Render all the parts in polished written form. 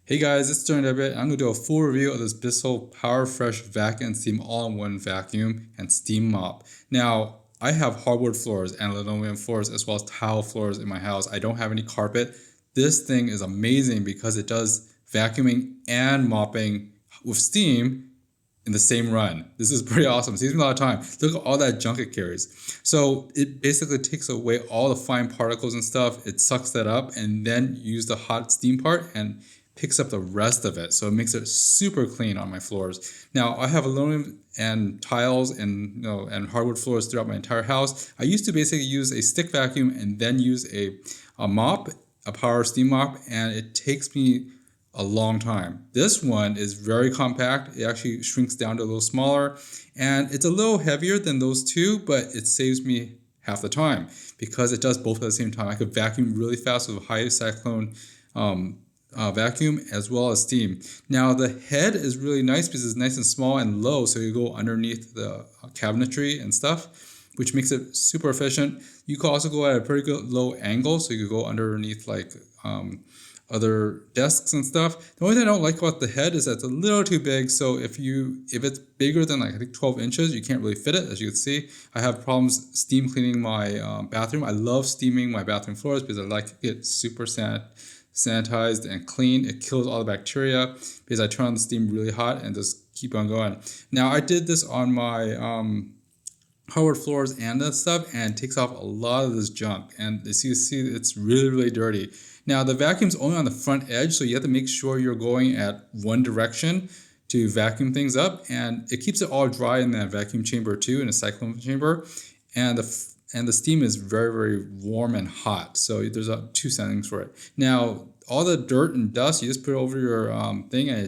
Hey guys, it's Jordan Debbie. I'm going to do a full review of this Bissell PowerFresh Vacuum and Steam All-in-One Vacuum and Steam Mop. Now, I have hardwood floors and linoleum floors as well as tile floors in my house. I don't have any carpet. This thing is amazing because it does vacuuming and mopping with steam in the same run. This is pretty awesome. It saves me a lot of time. Look at all that junk it carries. So it basically takes away all the fine particles and stuff. It sucks that up and then use the hot steam part and picks up the rest of it. So it makes it super clean on my floors. Now I have aluminum and tiles and and hardwood floors throughout my entire house. I used to basically use a stick vacuum and then use a mop, a power steam mop, and it takes me a long time. This one is very compact. It actually shrinks down to a little smaller and it's a little heavier than those two, but it saves me half the time because it does both at the same time. I could vacuum really fast with a high cyclone vacuum as well as steam. Now the head is really nice because it's nice and small and low, so you go underneath the cabinetry and stuff, which makes it super efficient. You can also go at a pretty good low angle, so you could go underneath like other desks and stuff. The only thing I don't like about the head is that it's a little too big, so if it's bigger than like I think 12 inches, you can't really fit it. As you can see, I have problems steam cleaning my bathroom. I love steaming my bathroom floors because I like it super sanitized and clean. It kills all the bacteria because I turn on the steam really hot and just keep on going. Now I did this on my hardwood floors and that stuff, and it takes off a lot of this junk, and as you see, it's really dirty. Now the vacuum's only on the front edge, so you have to make sure you're going at one direction to vacuum things up, and it keeps it all dry in that vacuum chamber too, in a cyclone chamber, and the steam is very warm and hot, so there's two settings for it. Now all the dirt and dust, you just put it over your thing, and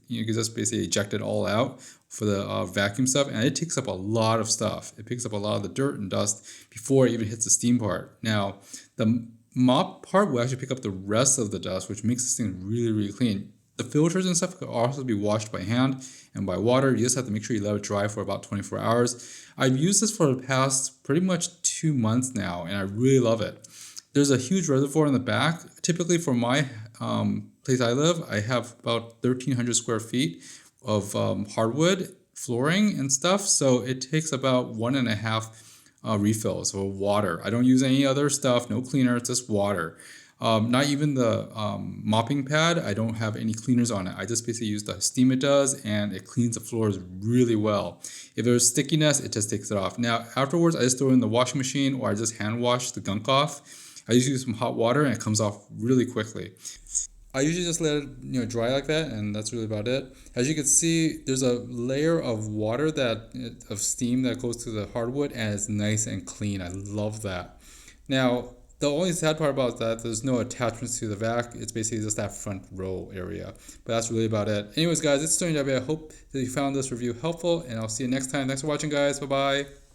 you can just basically eject it all out for the vacuum stuff, and it takes up a lot of stuff. It picks up a lot of the dirt and dust before it even hits the steam part. Now the mop part will actually pick up the rest of the dust, which makes this thing really clean. The filters and stuff could also be washed by hand and by water. You just have to make sure you let it dry for about 24 hours. I've used this for the past pretty much 2 months now, and I really love it. There's a huge reservoir in the back. Typically for my place I live, I have about 1,300 square feet of hardwood flooring and stuff. So it takes about 1.5 refills of water. I don't use any other stuff, no cleaner, it's just water. Not even the mopping pad, I don't have any cleaners on it. I just basically use the steam it does, and it cleans the floors really well. If there's stickiness, it just takes it off. Now afterwards, I just throw it in the washing machine, or I just hand wash the gunk off. I usually use some hot water and it comes off really quickly. I usually just let it dry like that, and that's really about it. As you can see, there's a layer of water of steam that goes to the hardwood, and it's nice and clean. I love that. Now the only sad part about that, there's no attachments to the vac. It's basically just that front row area. But that's really about it. Anyways guys, it's Tony W. I hope that you found this review helpful, and I'll see you next time. Thanks for watching guys. Bye bye.